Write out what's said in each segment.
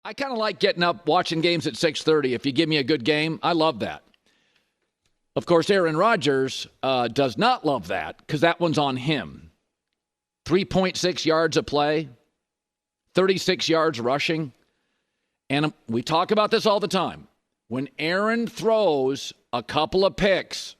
I kind of like getting up, watching games at 6:30. If you give me a good game, I love that. Of course, Aaron Rodgers does not love that because that one's on him. 3.6 yards a play, 36 yards rushing. And we talk about this all the time. When Aaron throws a couple of picks,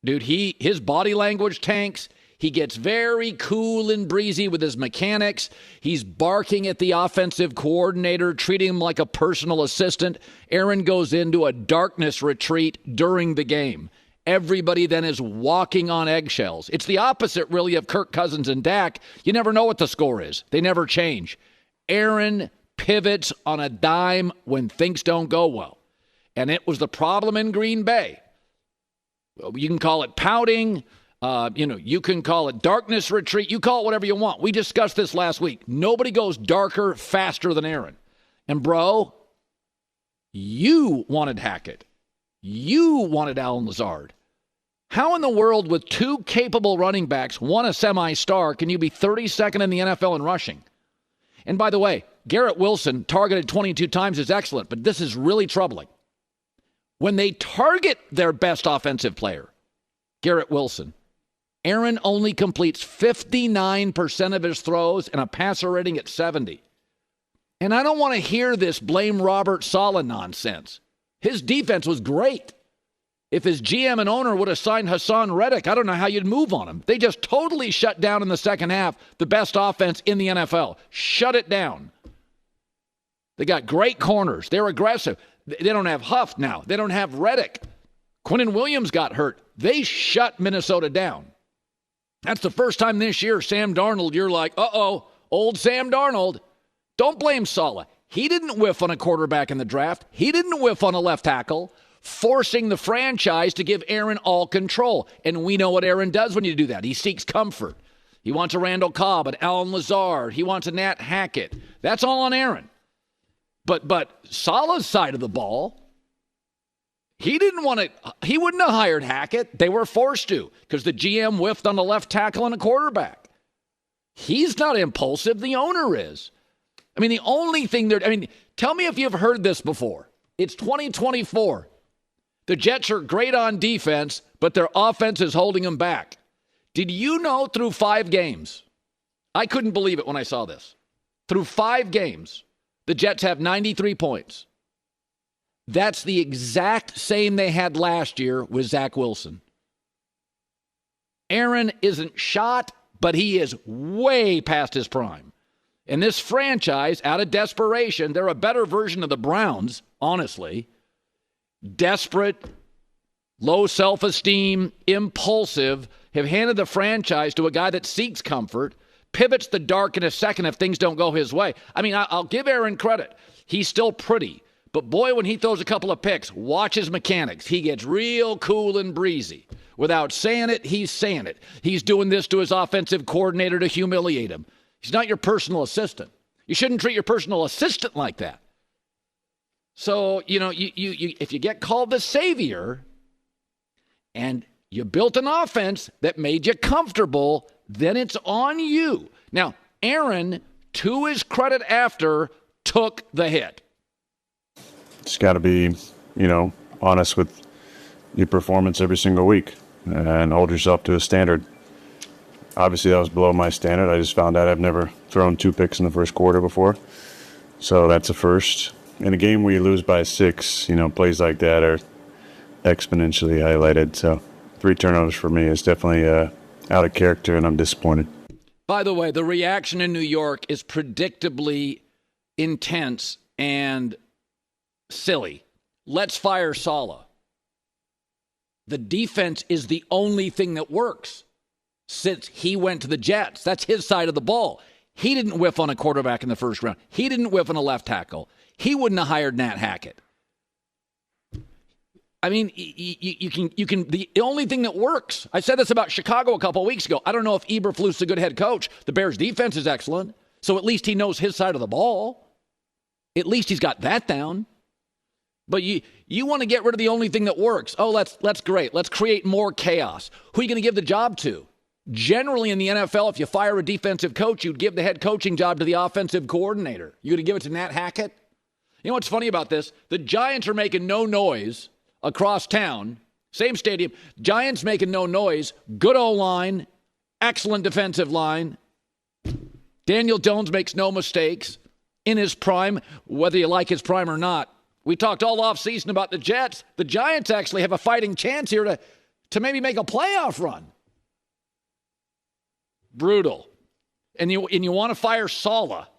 dude, his body language tanks. He gets very cool and breezy with his mechanics. He's barking at the offensive coordinator, treating him like a personal assistant. Aaron goes into a darkness retreat during the game. Everybody then is walking on eggshells. It's the opposite, really, of Kirk Cousins and Dak. You never know what the score is. They never change. Aaron pivots on a dime when things don't go well. And it was the problem in Green Bay. You can call it pouting. You can call it darkness retreat. You call it whatever you want. We discussed this last week. Nobody goes darker faster than Aaron. And, bro, you wanted Hackett. You wanted Allen Lazard. How in the world, with two capable running backs, one a semi-star, can you be 32nd in the NFL in rushing? And by the way, Garrett Wilson, targeted 22 times, is excellent, but this is really troubling. When they target their best offensive player, Garrett Wilson, Aaron only completes 59% of his throws and a passer rating at 70. And I don't want to hear this blame Robert Saleh nonsense. His defense was great. If his GM and owner would have signed Haasan Reddick, I don't know how you'd move on him. They just totally shut down in the second half the best offense in the NFL. Shut it down. They got great corners. They're aggressive. They don't have Huff now. They don't have Reddick. Quinnen Williams got hurt. They shut Minnesota down. That's the first time this year, Sam Darnold, you're like, old Sam Darnold. Don't blame Saleh. He didn't whiff on a quarterback in the draft. He didn't whiff on a left tackle, forcing the franchise to give Aaron all control. And we know what Aaron does when you do that. He seeks comfort. He wants a Randall Cobb, an Allen Lazard. He wants a Nat Hackett. That's all on Aaron. But Saleh's side of the ball, he wouldn't have hired Hackett. They were forced to because the GM whiffed on the left tackle and a quarterback. He's not impulsive. The owner is. I mean, the only thing tell me if you've heard this before. It's 2024. The Jets are great on defense, but their offense is holding them back. Did you know through 5 games, I couldn't believe it when I saw this. Through 5 games, the Jets have 93 points. That's the exact same they had last year with Zach Wilson. Aaron isn't shot, but he is way past his prime. And this franchise, out of desperation, they're a better version of the Browns, honestly. Desperate, low self-esteem, impulsive, have handed the franchise to a guy that seeks comfort, pivots the dark in a second if things don't go his way. I mean, I'll give Aaron credit. He's still pretty. But boy, when he throws a couple of picks, watch his mechanics. He gets real cool and breezy. Without saying it, he's saying it. He's doing this to his offensive coordinator to humiliate him. He's not your personal assistant. You shouldn't treat your personal assistant like that. So, you if you get called the savior and you built an offense that made you comfortable, then it's on you. Now, Aaron, to his credit after, took the hit. Just got to be, honest with your performance every single week and hold yourself to a standard. Obviously, that was below my standard. I just found out I've never thrown 2 picks in the first quarter before. So that's a first. In a game where you lose by 6, plays like that are exponentially highlighted. So 3 turnovers for me is definitely out of character, and I'm disappointed. By the way, the reaction in New York is predictably intense and silly. Let's fire Saleh. The defense is the only thing that works since he went to the Jets. That's his side of the ball. He didn't whiff on a quarterback in the first round. He didn't whiff on a left tackle. He wouldn't have hired Nat Hackett. I mean, you can. The only thing that works. I said this about Chicago a couple of weeks ago. I don't know if Eberflus a good head coach. The Bears' defense is excellent, so at least he knows his side of the ball. At least he's got that down. But you want to get rid of the only thing that works. Oh, that's great. Let's create more chaos. Who are you going to give the job to? Generally in the NFL, if you fire a defensive coach, you'd give the head coaching job to the offensive coordinator. You're going to give it to Nat Hackett? You know what's funny about this? The Giants are making no noise across town. Same stadium. Giants making no noise. Good O-line. Excellent defensive line. Daniel Jones makes no mistakes. In his prime, whether you like his prime or not. We talked all offseason about the Jets. The Giants actually have a fighting chance here to maybe make a playoff run. Brutal. And you want to fire Saleh.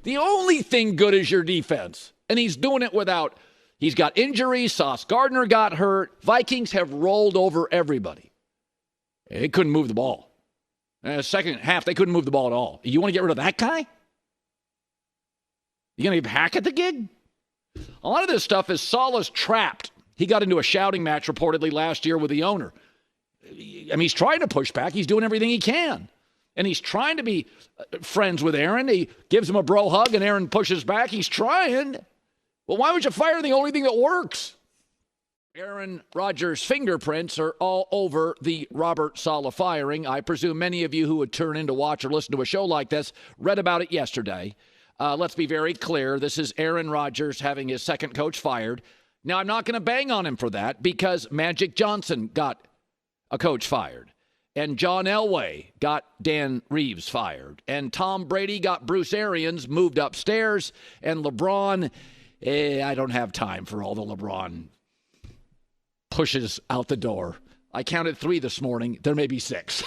The only thing good is your defense. And he's doing it without. He's got injuries. Sauce Gardner got hurt. Vikings have rolled over everybody. They couldn't move the ball. Second half, they couldn't move the ball at all. You want to get rid of that guy? You going to give Hackett the gig? A lot of this stuff is Saleh's trapped. He got into a shouting match reportedly last year with the owner. I mean, he's trying to push back. He's doing everything he can. And he's trying to be friends with Aaron. He gives him a bro hug, and Aaron pushes back. He's trying. Well, why would you fire the only thing that works? Aaron Rodgers' fingerprints are all over the Robert Saleh firing. I presume many of you who would turn in to watch or listen to a show like this read about it yesterday. Let's be very clear. This is Aaron Rodgers having his second coach fired. Now, I'm not going to bang on him for that because Magic Johnson got a coach fired. And John Elway got Dan Reeves fired. And Tom Brady got Bruce Arians moved upstairs. And LeBron, I don't have time for all the LeBron pushes out the door. I counted 3 this morning. There may be 6.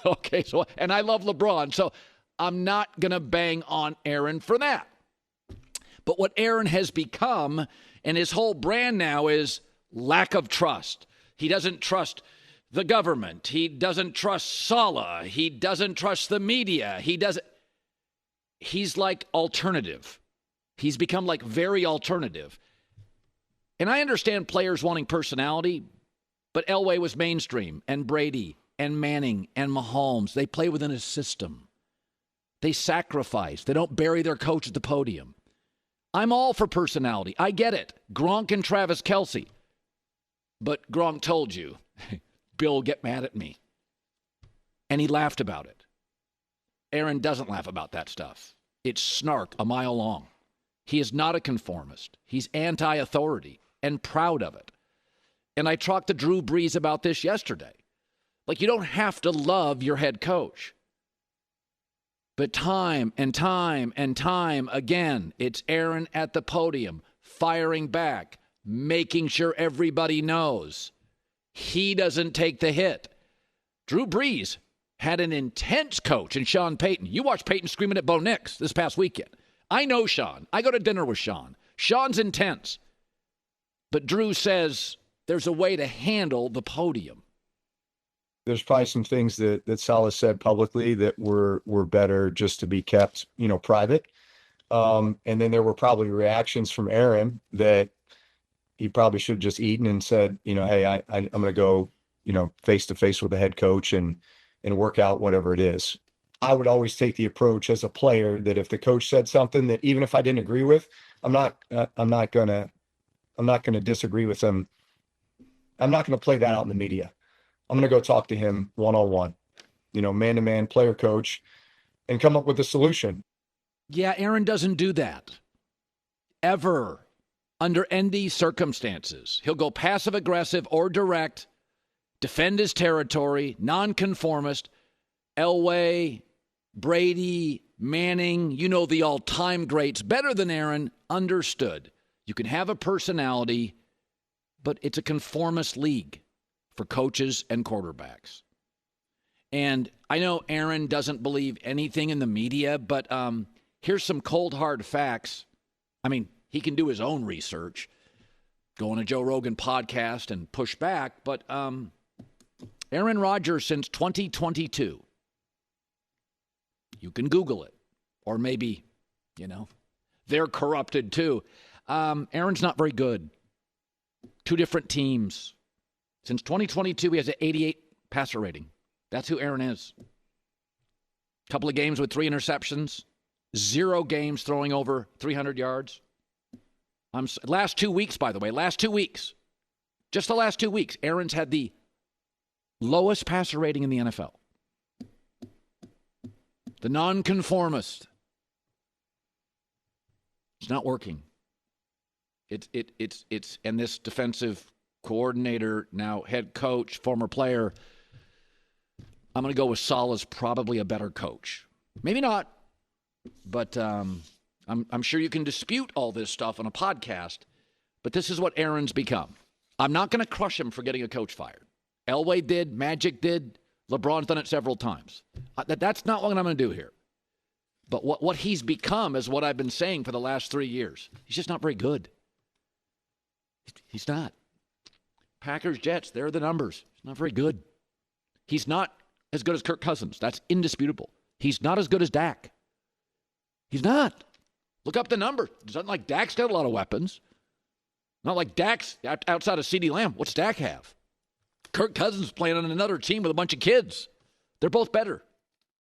Okay, and I love LeBron. So I'm not going to bang on Aaron for that. But what Aaron has become, and his whole brand now, is lack of trust. He doesn't trust the government. He doesn't trust Saleh. He doesn't trust the media. He's like alternative. He's become like very alternative. And I understand players wanting personality, but Elway was mainstream, and Brady, and Manning, and Mahomes. They play within a system. They sacrifice. They don't bury their coach at the podium. I'm all for personality. I get it. Gronk and Travis Kelce. But Gronk told you, Bill, get mad at me. And he laughed about it. Aaron doesn't laugh about that stuff. It's snark a mile long. He is not a conformist. He's anti-authority and proud of it. And I talked to Drew Brees about this yesterday. Like, you don't have to love your head coach. But time and time and time again, it's Aaron at the podium, firing back, making sure everybody knows he doesn't take the hit. Drew Brees had an intense coach in Sean Payton. You watched Payton screaming at Bo Nix this past weekend. I know Sean. I go to dinner with Sean. Sean's intense. But Drew says there's a way to handle the podium. There's probably some things that Saleh said publicly that were better just to be kept, private. And then there were probably reactions from Aaron that he probably should have just eaten and said, hey, I'm going to go, face to face with the head coach and work out whatever it is. I would always take the approach as a player that if the coach said something that even if I didn't agree with, I'm not going to disagree with him. I'm not going to play that out in the media. I'm going to go talk to him one-on-one, man-to-man, player coach, and come up with a solution. Yeah, Aaron doesn't do that. Ever. Under any circumstances. He'll go passive-aggressive or direct, defend his territory, nonconformist. Elway, Brady, Manning, the all-time greats, better than Aaron, understood. You can have a personality, but it's a conformist league for coaches and quarterbacks. And I know Aaron doesn't believe anything in the media, but here's some cold, hard facts. I mean, he can do his own research, go on a Joe Rogan podcast and push back, but Aaron Rodgers since 2022, you can Google it, or maybe, they're corrupted too. Aaron's not very good. 2 different teams. Since 2022, he has an 88 passer rating. That's who Aaron is. Couple of games with 3 interceptions. 0 games throwing over 300 yards. Last 2 weeks, by the way, just the last 2 weeks, Aaron's had the lowest passer rating in the NFL. The nonconformist. It's not working. It's and this defensive coordinator, now head coach, former player, I'm going to go with Saleh's probably a better coach. Maybe not, but I'm sure you can dispute all this stuff on a podcast, but this is what Aaron's become. I'm not going to crush him for getting a coach fired. Elway did, Magic did, LeBron's done it several times. That's not what I'm going to do here. But what he's become is what I've been saying for the last 3 years. He's just not very good. He's not. Packers, Jets, there are the numbers. He's not very good. He's not as good as Kirk Cousins. That's indisputable. He's not as good as Dak. He's not. Look up the numbers. It's not like Dak's got a lot of weapons. Not like Dak's outside of CeeDee Lamb. What's Dak have? Kirk Cousins playing on another team with a bunch of kids. They're both better.